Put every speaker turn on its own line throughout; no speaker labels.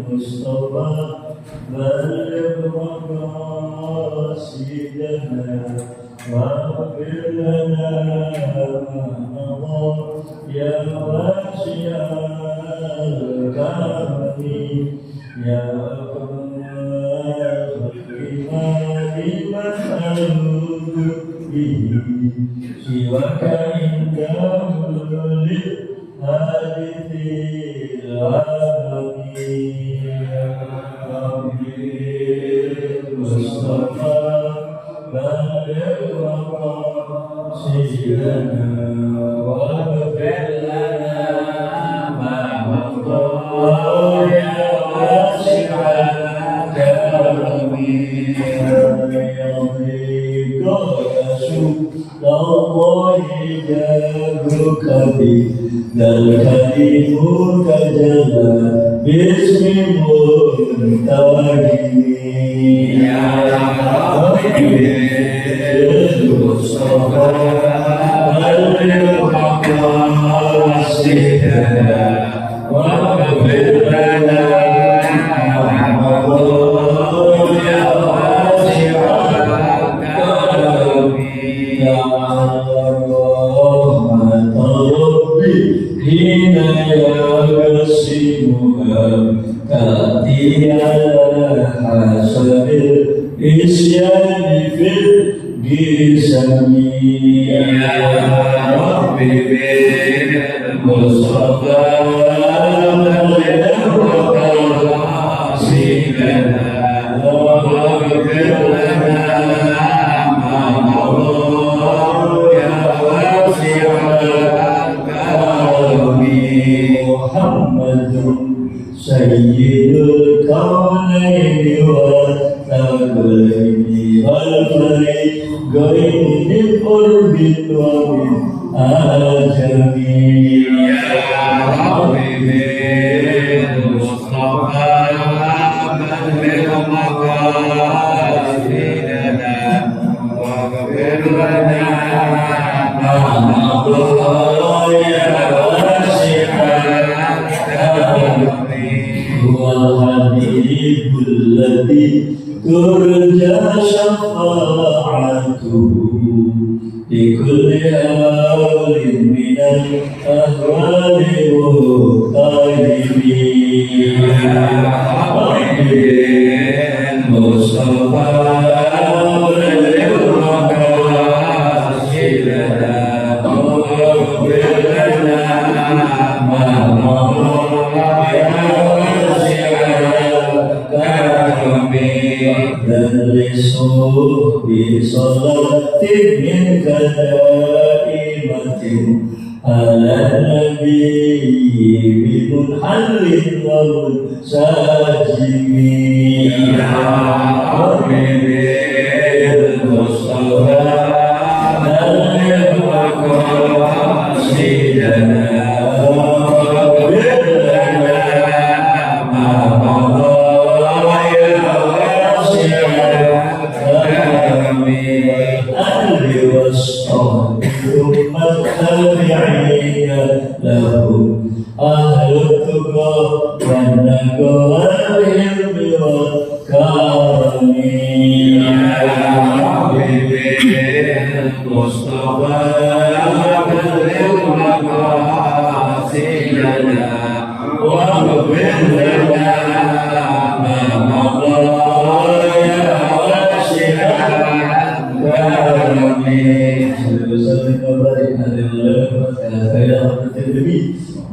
Mustafa balik maqasidana waghfir lana ma ya wasi'al karami ya siwaka indahul hadithil alamin Mustafa balik maqasidana waghfir lana ma ya wasi'al karami Allah jagoka bi dal kalimu kajala bismimu tawagini ya Rabbi Mustafa al-Maqasidana wa ghafir lana Isyani fil gisami ya Rabbi bil Mustafa al-Maqasidana wa ghafir lana ma ya wasi'al karami Muhammadun sayyidul kaunaini wa thaqalaini wal fariqaini qurbin wa min ajami ya Rabbi bil Mustafa bil maqasidana wa ghafir lana ma ya wasi'al karami wal habibul ladzi turja syafa'atuhu di kulli hawlin minal ahwali muqtaribi ya Rabbi Mustafa al-Maqasidana wa ghafir lana ma Darisuh bi salatin min kadaimatin ala nabi bi munhalin wa munsajimi ya Rabbi bil Mustafa al-Maqasidana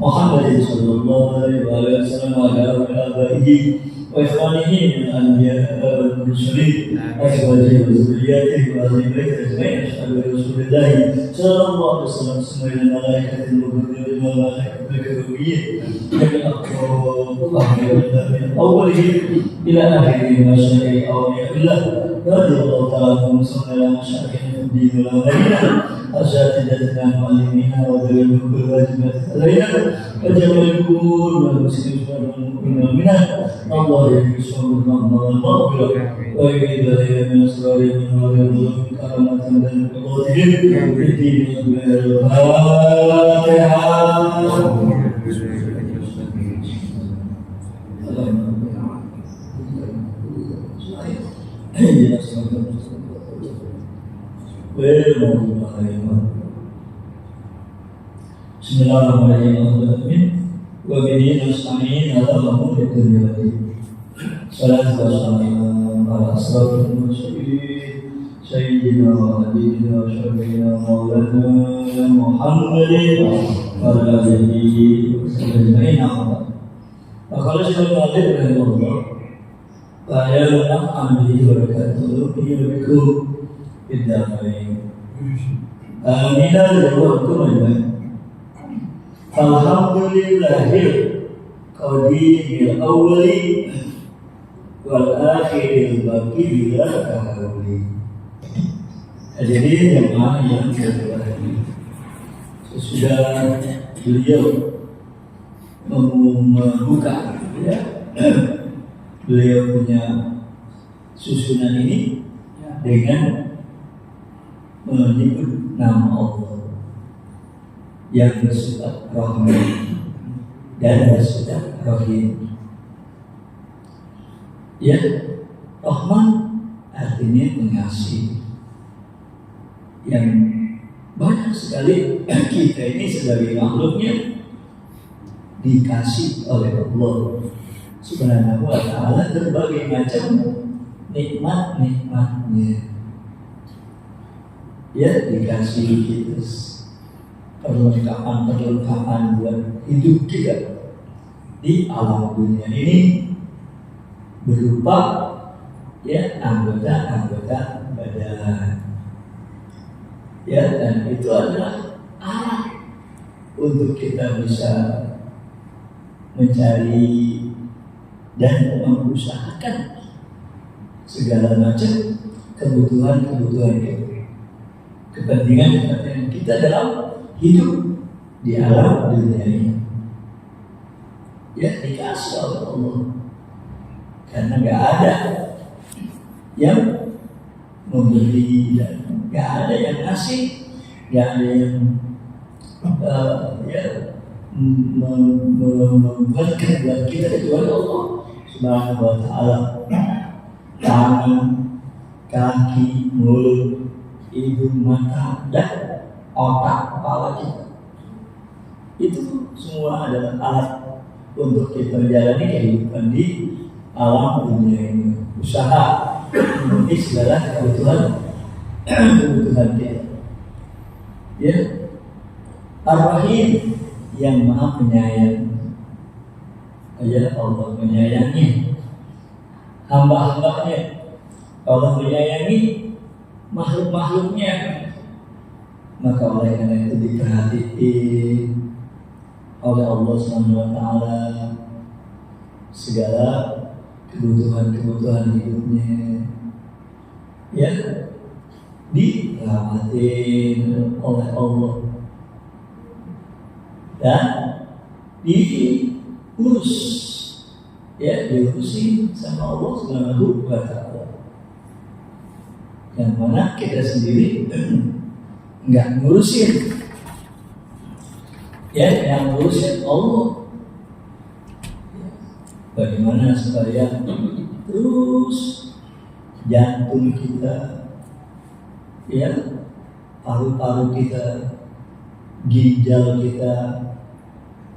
Muhammad sallallahu alaihi wasallam wa ala alihi wa ikhwanihi min anbiya wal mursalin azwajihi wa zurriyyatihi wa ahli baitihi ajma'in ashhadu an la ilaha illallah sallallahu alaihi wasallam semua malaikatul muqarrabin wa malaikatul karimiyin min awwalihi ila akhirih ma syai'a awliya billah radhiyallahu ta'ala anhum sallallahu alaihi wasallam أساتذتنا معلمينا وذوي الواجبات علينا وجميع الأمور والمسلمين والمؤمنين الله يسر رحمه المغفرة ويعيد علينا من أسرارهم ويرزقهم كرامة بين قضاتهم في الدين والبر Bismillahirrahmanirrahim. Wa bihi nasta'in ala umuri dunya wa din. Salatu wassalamu ala asrofil mursalin sayyidina wa habibina wa syafiina maulana Muhammadin wa ala alihi wa sahbihi ajma'in. Kalau sudah belajar dengan Allah, saya akan diberikan ilmu bid'ah. Amin. Alhamdulillahil qadiril awwali wal akhiril baqi bila tahawuli. Jadi jemaah yang berbahagia, sesudah beliau membuka ya, beliau punya susunan ini dengan menyebut nama Allah yang bersifat Rahman dan bersifat Rahim. Ya, Rahman artinya pengasih, yang banyak sekali kita ini sebagai makhluknya dikasih oleh Allah Subhanahu wa ta'ala berbagai macam nikmat-nikmatnya. Ya, dikasih kita perlengkapan buat hidup kita di alam dunia ini berupa ya anggota-anggota badan. Ya, dan itu adalah alat untuk kita bisa mencari dan mengusahakan segala macam kebutuhan kita, kepentingan kita dalam hidup di alam dunia ini. Ya, dikasih oleh Allah, karena nggak ada yang memberi dan nggak ada yang ngasih, nggak ada yang membuatkan buat kita kecuali Allah Subhanahu wa ta'ala. Tangan, kaki, mulut, hidung, mata, dan otak kepala kita, itu semua adalah alat untuk kita menjalani kehidupan di alam dunia ini, usaha memenuhi segala kebutuhan kita. Ya, Ar-Rahim yang Maha Penyayang. Ya, Allah menyayangi hamba-hambanya. Allah menyayangi makhluk-makhluknya. Maka oleh karena itu diperhatiin oleh Allah SWT segala kebutuhan hidupnya, ya, dirahmatin oleh Allah dan diurus, ya, diurusin sama Allah Subhanahu wa ta'ala. Yang mana kita sendiri nggak ngurusin, ya, yang ngurusin Allah. Bagaimana supaya terus jantung kita, ya, paru-paru kita, ginjal kita,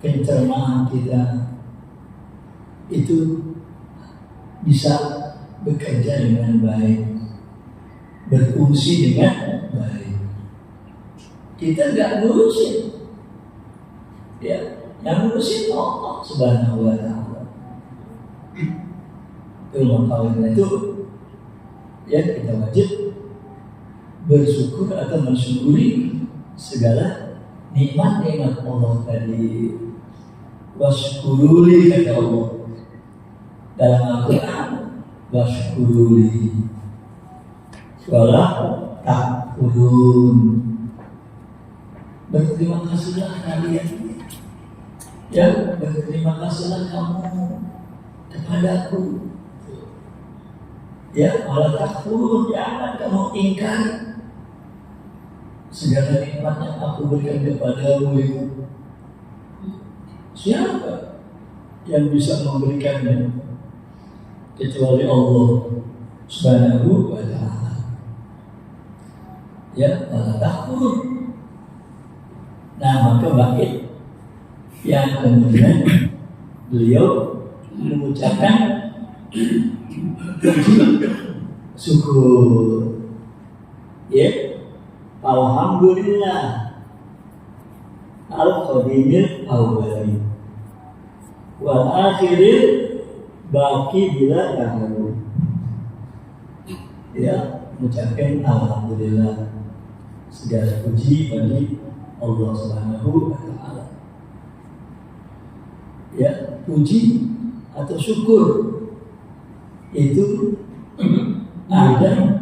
pencernaan kita itu bisa bekerja dengan baik, berfungsi dengan baik. Kita nggak ngurusin, ya, yang ngurusin Allah Subhanahu wa ta'ala. Karena itu, ya, kita wajib bersyukur atau mensyukuri segala nikmat-nikmat Allah tadi. Washkuruli, kata Allah dalam Al-Quran, washkuruli wala takfurun. Berterima kasihlah kalian, ya, berterima kasihlah kamu kepadaku, ya, wala takfurun, jangan kamu ingkar segala nikmat yang aku berikan kepadamu itu. Siapa yang bisa memberikannya kecuali Allah Subhanahu wa ta'ala. Ya, wala takfur. Nah, maka bangkit yang kemudian beliau mengucapkan puji syukur. Ya, alhamdulillah al-qadimil awwali wal akhiril baqi bila tahadu. Ya, mengucapkan alhamdulillah, segala puji bagi Allah Subhanahu wa taala. Ya, puji atau syukur itu ada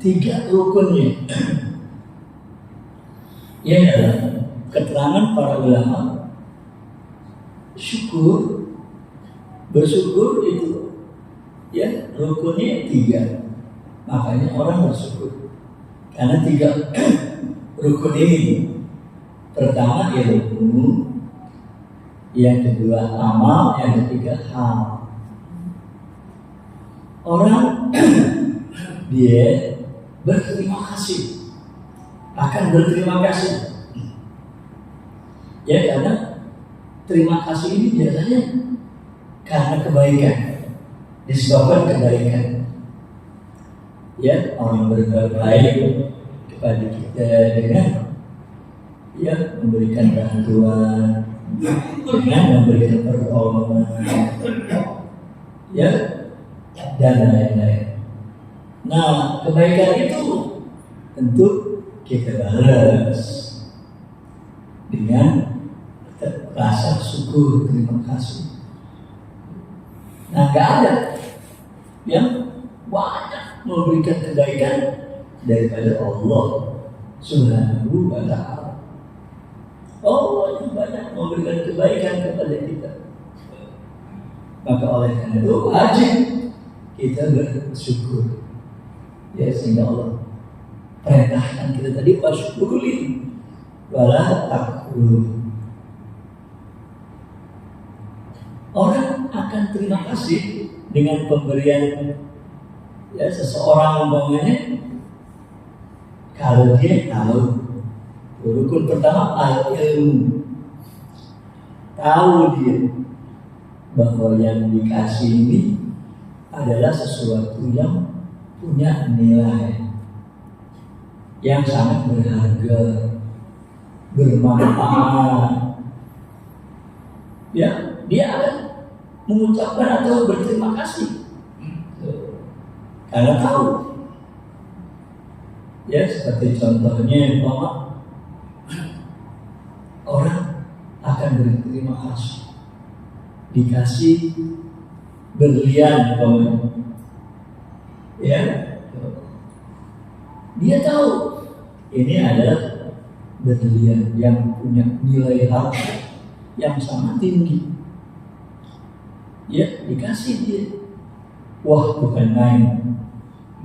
3 rukunnya. Ya, dalam keterangan para ulama, bersyukur itu ya rukunnya 3. Makanya orang bersyukur karena 3 rukun ini. Pertama ilmu, yang kedua amal, yang ketiga hal. Orang dia berterima kasih, akan berterima kasih. Ya, karena terima kasih ini biasanya karena kebaikan, disebabkan kebaikan. Ya, orang berbuat baik kepada kita dengan ya memberikan bantuan, dengan memberikan pertolongan, ya, dan lain-lain. Nah, kebaikan itu tentu kita balas dengan rasa syukur, terima kasih. Nah, nggak ada yang banyak memberikan kebaikan daripada Allah Subhanahu wa taala. Allah yang banyak memberikan kebaikan kepada kita. Maka oleh karena itu wajib kita bersyukur. Ya, sehingga Allah perintahkan kita tadi wasyukuri wala takfur. Orang akan terima kasih dengan pemberian ya seseorang umpamanya kalau dia tahu. Rukun pertama al-ilmu, tahu dia bahwa yang dikasih ini adalah sesuatu yang punya nilai, yang sangat berharga, bermanfaat. Ya, dia akan mengucapkan atau berterima kasih karena tahu. Ya, seperti contohnya bahwa orang akan berterima kasih dikasih berlian, ya, dia tahu ini adalah berlian yang punya nilai harga yang sangat tinggi. Ya, dikasih dia, wah bukan main,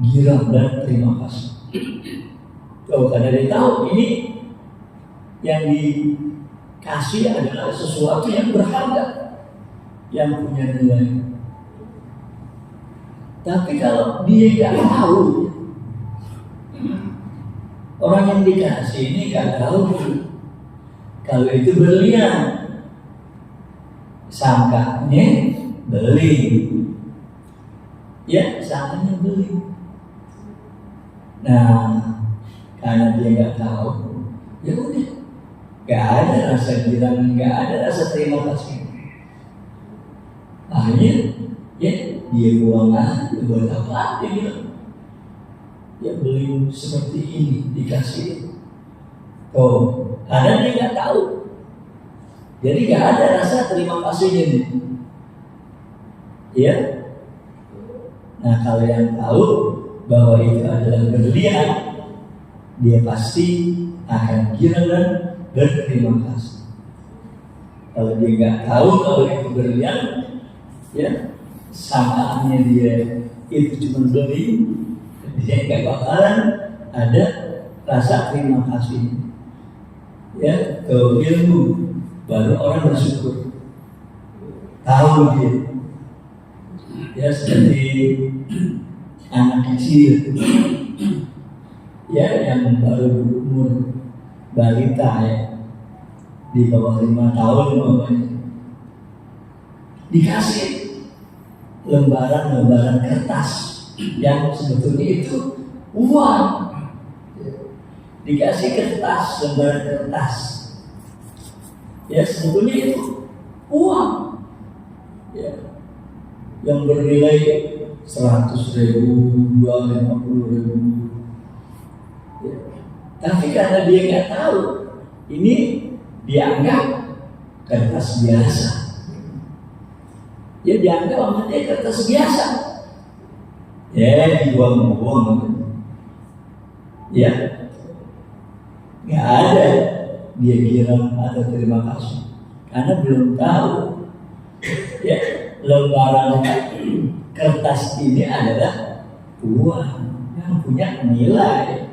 girang dan terima kasih. Tuh, karena dia tahu ini yang dikasih adalah sesuatu yang berharga, yang punya nilai. Tapi kalau dia nggak tahu, orang yang dikasih ini nggak tahu kalau itu berlian, sangkanya beli, ya sangkanya beli. Nah, karena dia nggak tahu, ya udah, nggak ada rasa girang, nggak ada rasa terima kasih. Akhirnya, ya dia buang aja, buat apa dia bilang? Ya beli seperti ini dikasih. Oh, karena dia nggak tahu, jadi nggak ada rasa terima kasihnya nih. Ya. Nah, kalau yang tahu bahwa itu adalah berlian, dia pasti akan girang dan berterima kasih. Kalau dia nggak tahu kalau itu berlian, ya sangkaannya dia itu cuma beli, dia nggak bakalan ada rasa terima kasih. Ya, ke ilmu baru orang bersyukur, tahu dia. Ya, seperti anak kecil ya yang baru berumur balita ya, di bawah 5 tahun pokoknya, dikasih lembaran-lembaran kertas yang sebetulnya itu uang, dikasih kertas, lembaran kertas, ya sebetulnya itu uang, ya, yang bernilai 100.000, 250.000. Ya. Tapi karena dia nggak tahu, ini dianggap kertas biasa. Ya dianggap sama dia kertas biasa. Ya dibuang-buang. Ya nggak ada dia kira atau terima kasih, karena belum tahu. Ya lembaran kertas ini adalah uang yang punya nilai.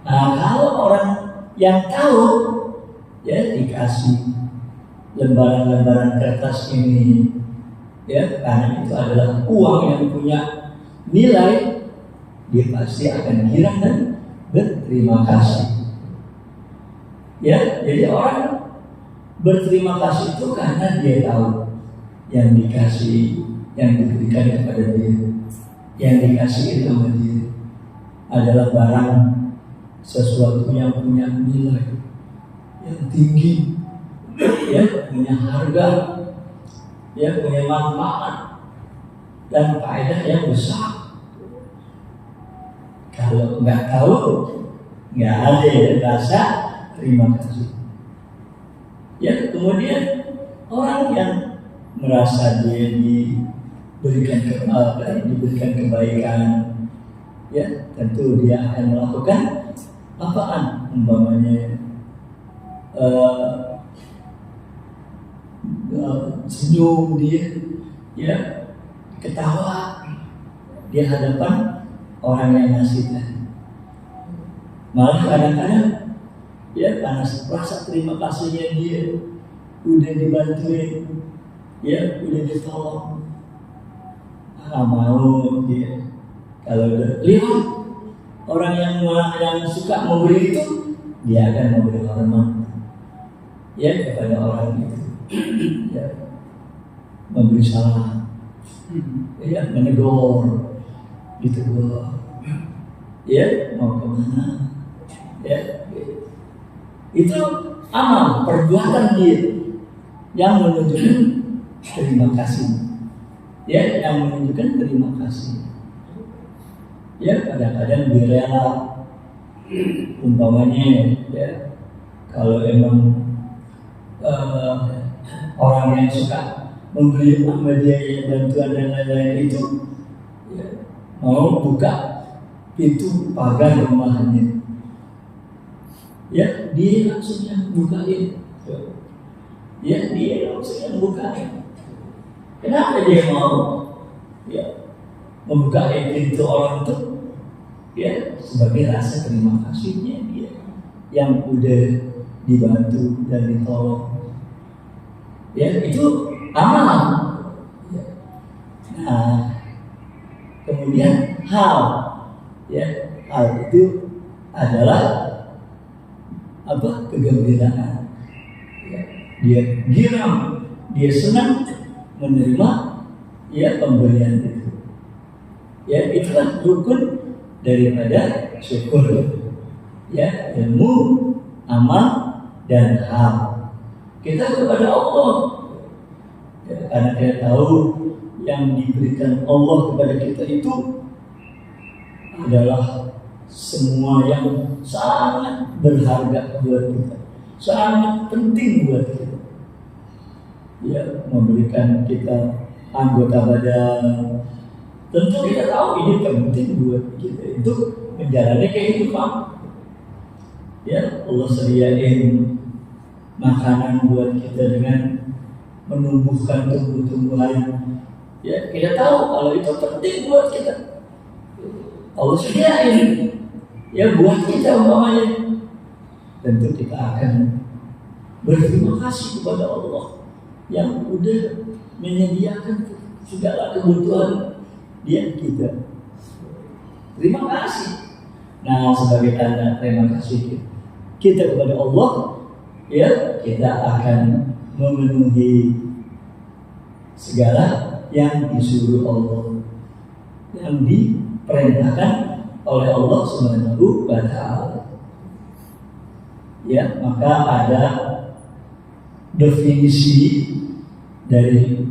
Nah kalau orang yang tahu, ya dikasih lembaran-lembaran kertas ini, ya karena itu adalah uang yang punya nilai, dia pasti akan girang dan berterima kasih. Ya, jadi orang berterima kasih itu karena dia tahu yang dikasih, yang diberikan kepada dia, yang dikasih sama dia adalah barang sesuatu yang punya nilai yang tinggi, ya punya harga, ya punya manfaat dan faedah yang besar. Kalau nggak tahu, nggak ada yang rasa terima kasih. Ya kemudian orang yang merasa dia diberikan kebaikan, ya tentu dia akan melakukan apaan, umpamanya senyum dia, ya ketawa di hadapan orang yang ngasih tadi. Malah kadang-kadang ya karena rasa terima kasihnya dia udah dibantuin, ya udah ditolong, mau dia kalau lihat orang yang suka memberi itu, dia akan memberi hormat, ya kepada orang itu, ya memberi salam, ya menegur, ditegur, ya mau kemana, ya itu amal perbuatan dia yang menunjukkan terima kasih, ya yang menunjukkan terima kasih. Ya kadang-kadang dia rela, umpamanya ya kalau emang orang yang suka memberi sama dia bantuan dan lain-lain itu, ya, mau buka pintu pagar rumahnya, ya dia langsung yang bukain, ya dia langsung yang bukain. Kenapa dia mau ya membuka pintu orang itu? Ya sebagai rasa terima kasihnya dia yang udah dibantu dan ditolong. Ya itu amal. Ya. Nah kemudian hal itu adalah apa? Kegembiraan. Ya. Dia girang, dia senang menerima ya pemberian itu. Ya itulah rukun daripada syukur, ya ilmu, amal dan hal. Kita kepada Allah, ya, karena kita tahu yang diberikan Allah kepada kita itu adalah semua yang sangat berharga buat kita, sangat penting buat kita. Ya memberikan kita anggota badan. Tentu kita tahu ini penting buat kita untuk menjalani kehidupan. Ya Allah sediain makanan buat kita dengan menumbuhkan tumbuh-tumbuhan. Ya kita tahu kalau itu penting buat kita. Allah sediain ya buat kita umpamanya. Tentu kita akan berterima kasih kepada Allah yang udah menyediakan segala kebutuhan dia kita. Terima kasih. Nah, sebagai tanda terima kasih kita kepada Allah, ya, kita akan memenuhi segala yang disuruh Allah, yang diperintahkan oleh Allah Subhanahu wa Ta'ala. Ya, maka ada definisi dari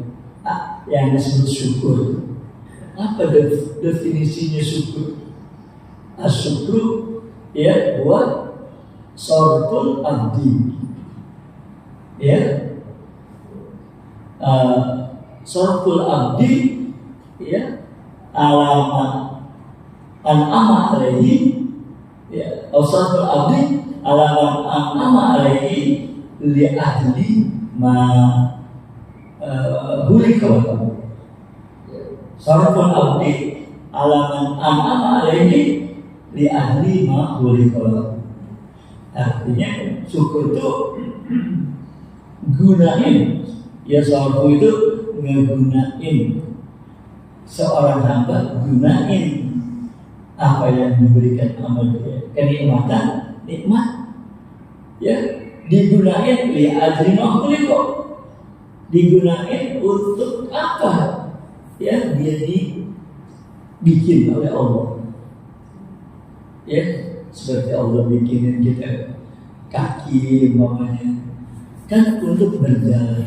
yang disebut syukur. Apa definisinya syukur? Asyukru, ya, buat sortul abdi, ya, sortul abdi, ya, alamat an'ama alaihi, ya, sortul abdi alamat an'ama alaihi li ahli ma hulika. Sortul abdi alamat an'ama alaihi li ahli ma hulika. Artinya syukur itu gunain, ya, sorfu itu ngegunain seorang hamba, gunain apa yang diberikan sama dia, kenikmatan, nikmat, ya, digunain li ajri ma hulika, digunain untuk apa, ya, dia dibikin oleh Allah. Ya, seperti Allah bikinin kita kaki umpamanya kan untuk berjalan,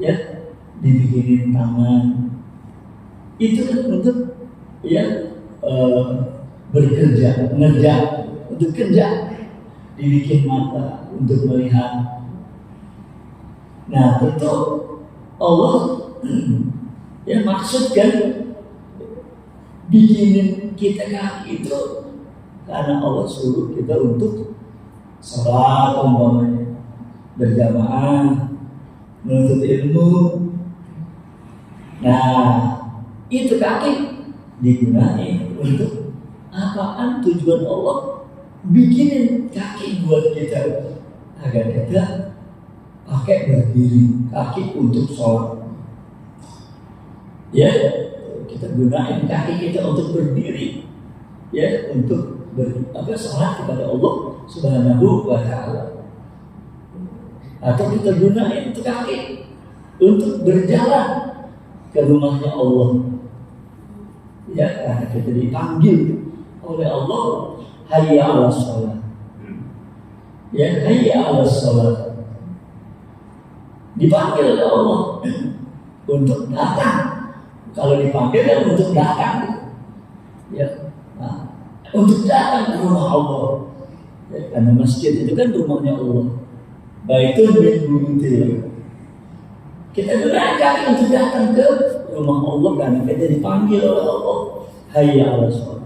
ya, dibikinin tangan itu kan untuk, ya, bekerja, untuk kerja, dibikin mata untuk melihat. Nah, tentu Allah ya maksudkan bikinin kita kaki itu karena Allah suruh kita untuk sholat umpamanya, berjamaah, menuntut ilmu. Nah, itu kaki digunakan untuk apaan? Tujuan Allah bikinin kaki buat kita agar kita pakai berdiri, kaki untuk sholat, ya, kita gunakan kaki kita untuk berdiri, ya, untuk sholat kepada Allah Subhanahu wa Ta'ala. Atau kita gunakan itu kaki untuk berjalan ke rumahnya Allah, ya, karena kita dipanggil oleh Allah, hayya 'alas shalah, ya, hayya 'alas shalah, dipanggil oleh Allah untuk datang. Kalau dipanggil kan untuk datang, ya, nah, untuk datang ke rumah Allah, ya, karena masjid itu kan rumahnya Allah. Baitul min buyutillah. Kita gunakan untuk datang ke rumah Allah karena kita dipanggil oleh Allah, hayya 'alas shalah.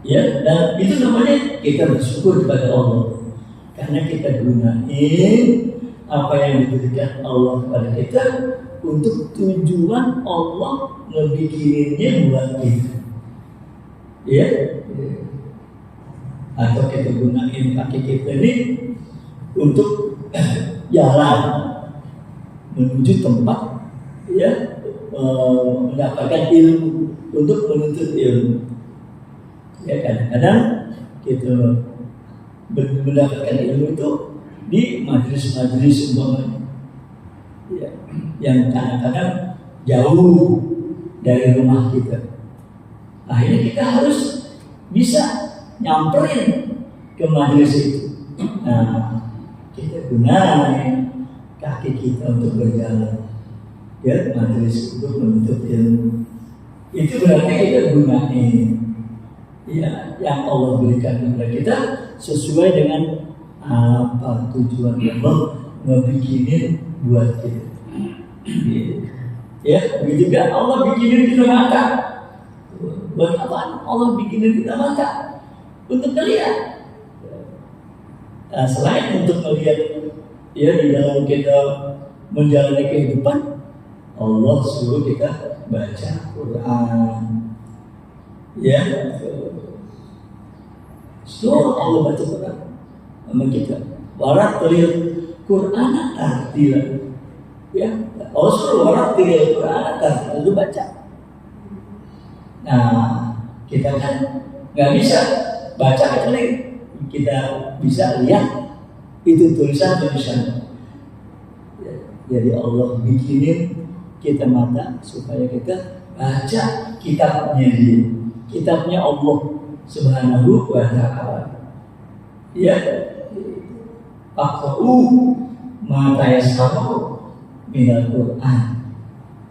Ya, dan itu namanya kita bersyukur kepada Allah karena kita gunain apa yang diberikan Allah kepada kita untuk tujuan Allah ngebikininnya buat kita, ya. Atau kita gunain kaki kita ini untuk jalan menuju tempat, ya, mendapatkan ilmu, untuk menuntut ilmu. Ya, kadang-kadang kita mendapatkan ilmu itu di majelis-majelis umpamanya, ya, yang kadang-kadang jauh dari rumah kita. Akhirnya kita harus bisa nyamperin ke majelis itu. Nah, kita gunakan kaki kita untuk berjalan, ya, majelis untuk menuntut ilmu. Itu berarti kita gunakan, ya, yang Allah berikan kepada kita sesuai dengan apa tujuan Allah ngebikinin buat kita. Ya, begitu kan Allah bikinin kita mata. Buat apa Allah bikinin kita mata? Untuk melihat. Nah, selain untuk melihat, ya, di dalam kita menjalani kehidupan, Allah suruh kita baca Quran. Ya, suruh Allah baca Quran sama kita. Waratil Quran tartilan. Ya, Allah suruh waratil Quran tartilan, itu baca. Nah, kita kan nggak bisa baca kecuali kita bisa lihat itu tulisan-tulisan. Jadi Allah bikinin kita mata supaya kita baca kitabnya dia, kitabnya Allah Subhanahu wa Ta'ala. Ya, Faqra'u ma tayassara minal Qur'an.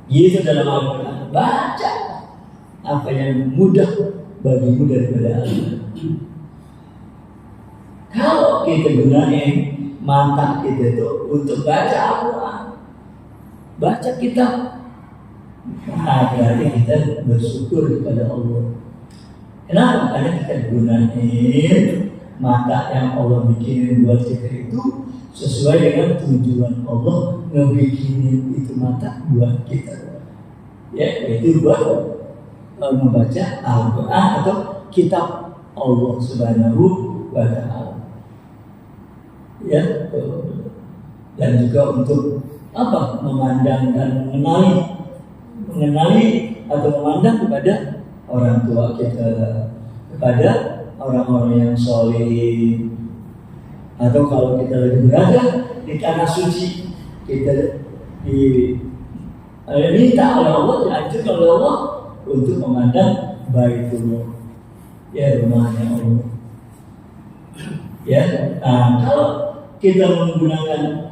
Gitu dalam Al-Quran, baca apa yang mudah bagimu daripada Allah. Kalau kita gunain mata kita itu untuk baca Al-Quran, baca kitab, nah berarti kita bersyukur kepada Allah. Kenapa? Karena kita gunain mata yang Allah bikin buat kita itu sesuai dengan tujuan Allah ngebikinin itu mata buat kita. Ya, itu buat membaca Al-Quran atau kitab Allah Subhanahu wa Ta'ala. Ya, dan juga untuk apa? Memandang dan mengenali atau memandang kepada orang tua kita, kepada orang-orang yang soleh, atau kalau kita lagi berada di tanah suci, kita diminta oleh Allah, dianjurkan oleh Allah untuk memandang Baitullah, ya rumahnya Allah. Ya, kalau kita menggunakan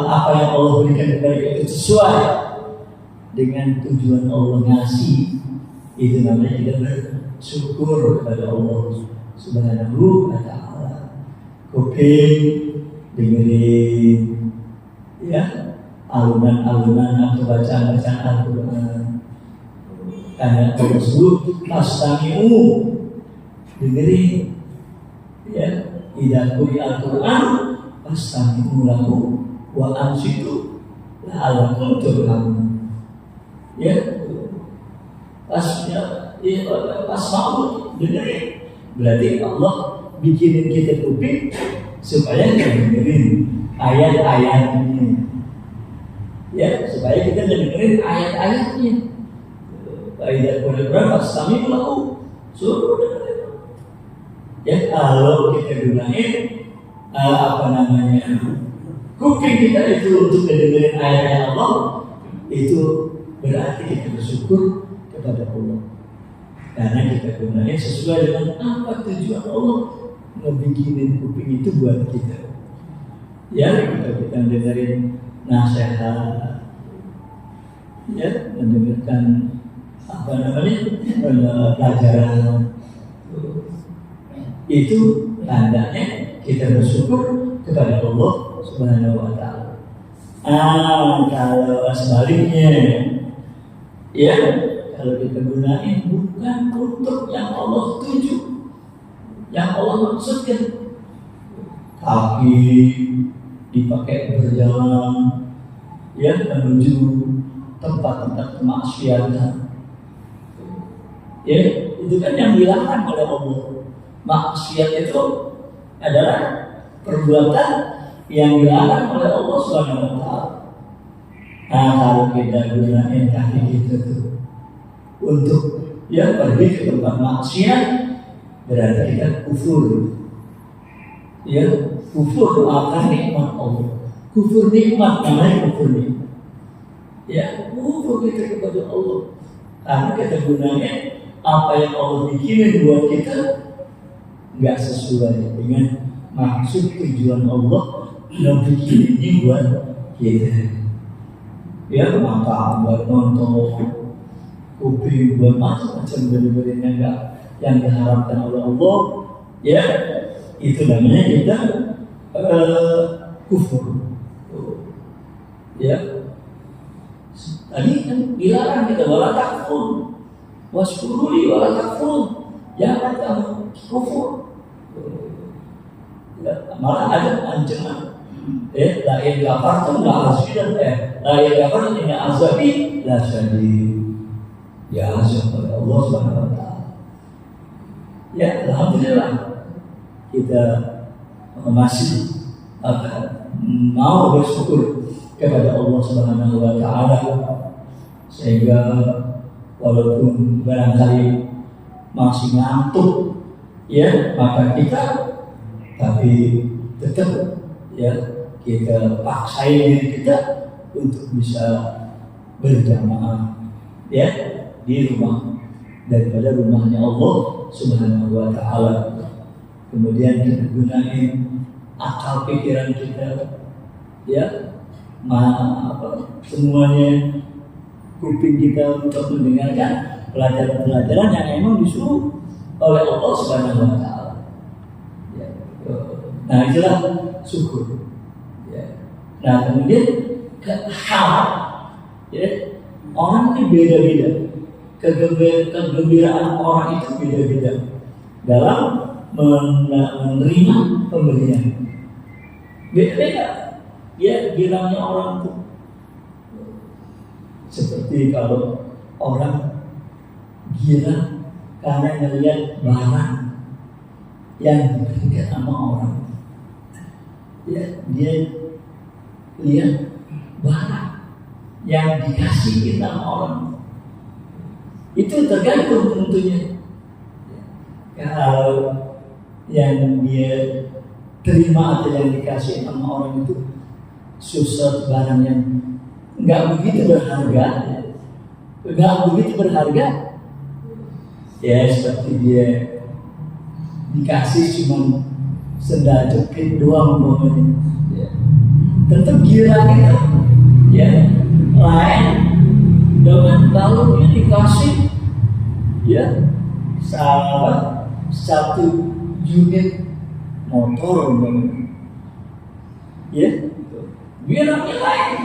apa yang Allah berikan kepada kita sesuai dengan tujuan Allah ngasih, itu namanya kita bersyukur kepada Allah Subhanahu wa Ta'ala. Kuping dengerin, ya, alunan-alunan atau bacaan-bacaan Al-Quran. Karena Allah sebut fastami'u, dengerin, ya, idza quri'al Al-Quran fastami'u lahu wa ansitu la'allakum turhamun. Ya, pas mau dengerin, berarti Allah bikinin kita kuping supaya kita dengerin ayat-ayatnya. Ya, supaya kita dengerin ayat-ayatnya. Ayat Quran pasti lahu suruh dengerin. Ya, kalau kita gunain kuping kita itu untuk dengerin ayat Allah, itu berarti kita bersyukur kepada Allah. Karena kita gunain sesuai dengan apa tujuan Allah ngebikinin kuping itu buat kita. Ya, kita dengerin nasihat, ya, mendengarkan pelajaran, itu tandanya kita bersyukur kepada Allah Subhanahu wa Ta'ala. Kalau sebaliknya, ya, kalau kita gunain bukan untuk yang Allah tuju, yang Allah maksudkan, kaki dipakai berjalan, ya, menuju tempat-tempat kemaksiatan. Ya, itu kan yang dilarang oleh Allah. Maksiat itu adalah perbuatan yang dilarang oleh Allah Subhanahu wa Ta'ala. Kalau kita gunain kaki kita tuh untuk, ya, pergi ke tempat maksiat, berarti kita kufur. Ya, kufur akan nikmat Allah. Kufur nikmat, namanya kufur nikmat. Ya, kufur kita kepada Allah. Karena kita gunanya apa yang Allah bikinin buat kita nggak sesuai dengan maksud tujuan Allah yang bikin ini buat kita. Ya, mata buat nonton, kuping buat macam-macam benar-benar yang diharapkan oleh Allah. Ya, itu namanya kita kufur. Ya, tadi kan dilarang kita wala takfur, waskuruli wala takfur, jangan kamu kufur. Ya, malah ada ancaman, la in kafartum la azidan, la in kafartum inna azabi la syadid. Ya, azab oleh Allah Subhanahu wa Ta'ala. Ya, alhamdulillah kita masih mau bersyukur kepada Allah Subhanahu wa Ta'ala, sehingga walaupun barangkali masih ngantuk, ya maka kita tapi tetap ya kita paksain diri kita untuk bisa berjamaah ya di rumah daripada rumahnya Allah Subhanahu wa taala. Kemudian kita gunain akal pikiran kita ya semuanya, kuping kita untuk mendengarkan pelajaran-pelajaran yang memang disuruh oleh Allah Subhanahu wa taala. Ya. Nah, itulah syukur. Ya. Nah, kemudian hal ya, orang ini beda-beda. Kegembiraan orang itu beda-beda dalam menerima pemberian. Beda-beda. Ya, girangnya orang itu seperti kalau orang gila karena melihat barang yang diberikan sama orang, ya dia lihat barang yang dikasih kita sama orang, itu tergantung tentunya. Kalau yang dia terima atau yang dikasih sama orang itu sesuatu barang yang nggak begitu berharga, ya seperti dia dikasih cuma sendal jepit doang umpamanya, ya. Tentu gila gitu, ya. Lain dengan kalau dia dikasih, ya satu unit motor umpamanya, ya. Girangnya lain.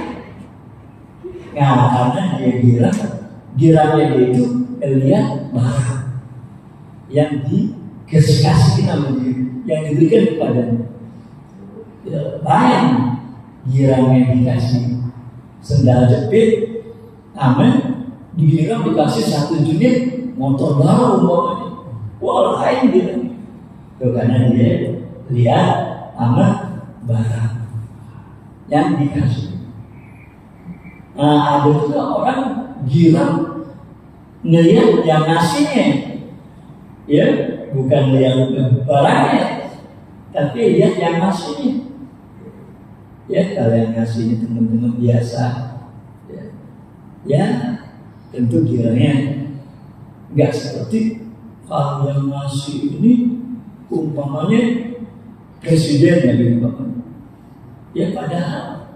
Nah, karena dia girangnya dia itu lihat barang yang dikasih sama dia, yang diberikan kepadanya. Ya, lain girangnya dikasih sendal jepit, aman, digirang dikasih satu unit motor baru umpamanya. Wah, lain gitu. Karena dia lihat aman barang yang dikasih. Nah, ada juga orang girang ngelihat yang ngasihnya, ya bukan yang barangnya, tapi lihat yang ngasihnya. Ya kalau yang ngasihnya teman-teman biasa, ya tentu girangnya nggak seperti kalau yang ngasih ini umpamanya presiden ya umpamanya. Ya padahal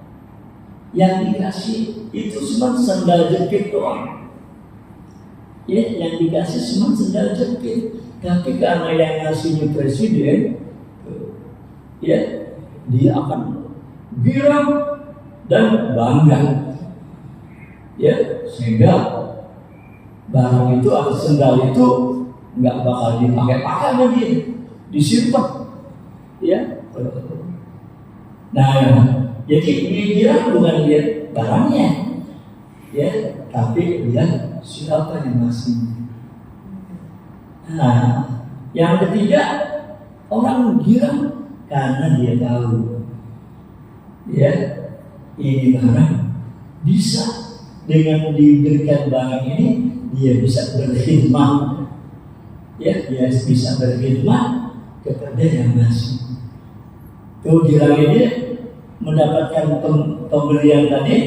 yang dikasih itu cuma sendal jepit doang. Ya, yang dikasih cuma sendal jepit. Tapi karena yang ngasihnya presiden, ya dia akan girang dan bangga. Ya, sehingga barang itu atau sendal itu nggak bakal dipakai-pakai lagi, disimpan. Ya. Nah, jadi dia bukan lihat barangnya, ya, tapi lihat siapa yang ngasih. Nah, yang ketiga orang girang karena dia tahu, ya, ini barang bisa dengan diberikan barang ini dia bisa berkhidmat, ya, dia bisa berkhidmat kepada yang ngasih. Tuh girangnya dia mendapatkan pemberian tadi,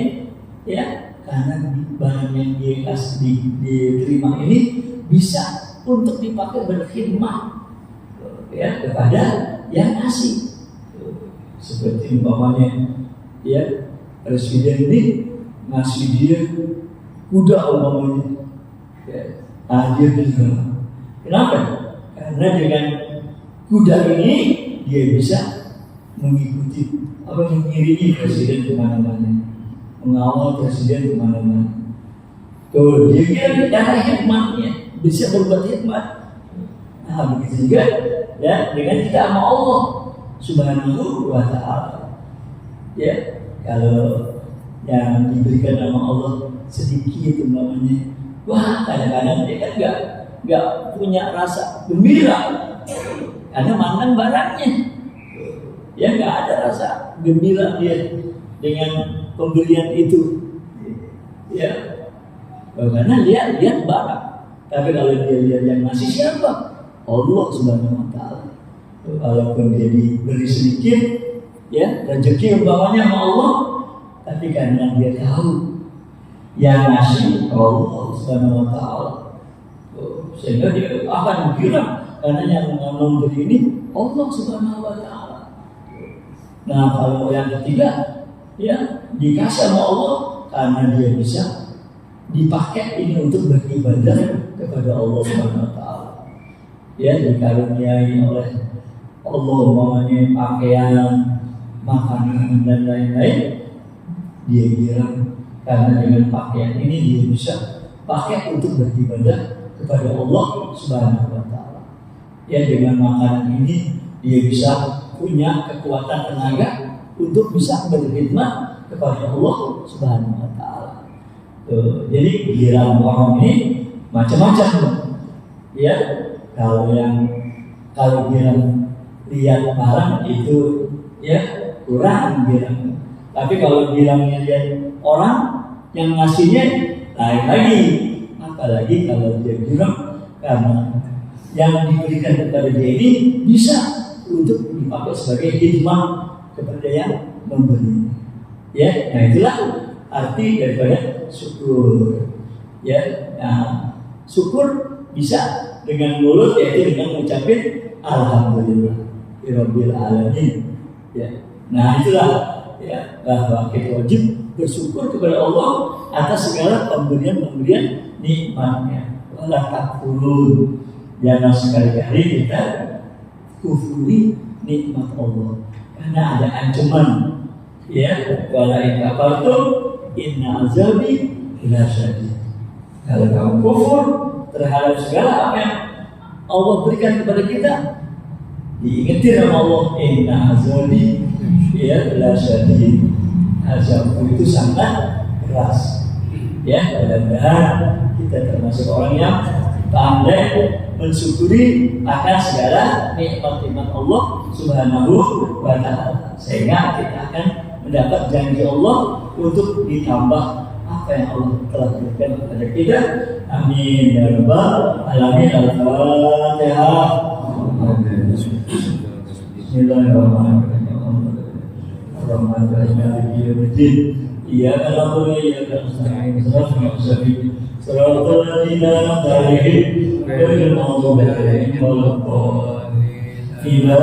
ya, karena barang yang diterima ini bisa untuk dipakai berkhidmat, ya, kepada yang ngasih. Seperti umpamanya, ya, presiden ini ngasih dia kuda umpamanya, ya, dia juga. Kenapa? Karena dengan kuda ini dia bisa mengiringi presiden kemana-mana, mengawal presiden kemana-mana. Tuh dia kira cara hikmahnya bisa berbuat hikmat. Nah, begitu juga ya dengan kita sama Allah Subhanahu wa taala. Ya, kalau yang diberikan sama Allah sedikit umpamanya, wah kadang-kadang dia kan nggak punya rasa gembira karena mantan barangnya. Ya nggak ada rasa gembira dia dengan pemberian itu, ya, karena lihat barang. Tapi kalau dia yang ngasih siapa? Allah Subhanahu wa Ta'ala. Walaupun dia diberi sedikit, ya rezeki umpamanya sama Allah, tapi karena dia tahu yang ngasih Allah Subhanahu wa Ta'ala, sehingga dia akan bilang karena yang memberi ini Allah Subhanahu wa Ta'ala. Nah kalau yang ketiga, ya dikasih sama Allah karena dia bisa dipakai ini untuk beribadah kepada Allah Subhanahu wa Ta'ala. Ya dikaruniai oleh Allah umpamanya pakaian, makanan dan lain-lain, dia bilang karena dengan pakaian ini dia bisa pakai untuk beribadah kepada Allah Subhanahu wa Ta'ala. Ya dengan makanan ini dia bisa punya kekuatan tenaga untuk bisa berkhidmat kepada Allah Subhanahu wa Ta'ala. Jadi giliran orang ini macam-macam. Ya kalau giliran lihat barang itu ya kurang bilang. Tapi kalau bilangnya lihat orang yang ngasihnya lain lagi. Apalagi kalau dia bilang karena yang diberikan kepada dia ini bisa untuk dipakai sebagai hikmah kepada yang memberi. Ya, nah itulah arti daripada syukur. Ya, nah syukur bisa dengan mulut yaitu dengan mengucapkan alhamdulillah rabbil alamin. Ya, nah itulah ya bahwa kita wajib bersyukur kepada Allah atas segala pemberian nikmatnya. Wala takfurun, jangan sekali-kali kita kufuri nikmat Allah karena ada ancaman. Ya, wala in kafartum inna azabi lasyadid. Kalau kamu kufur terhadap segala apa yang Allah berikan kepada kita, diingetin sama Allah, inna azabi ya lasyadid. Azabku itu sangat keras. Ya, mudah-mudahan kita termasuk orang yang pandai mensyukuri akan segala nikmat-nikmat Allah Subhanahu wa Ta'ala, sehingga kita akan mendapat janji Allah untuk ditambah apa yang Allah telah berikan kepada kita. Amin ya rabbal alamin. Al-Fatihah. Bismillahirrahmanirrahim. Maliki yaumiddin. Iyyaka na'budu wa iyyaka nasta'in. Shiratal ladzina an'amta 'alaihim ghairil maghdubi 'alaihim waladdallin. Idza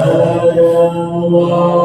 ja'allahu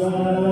Allah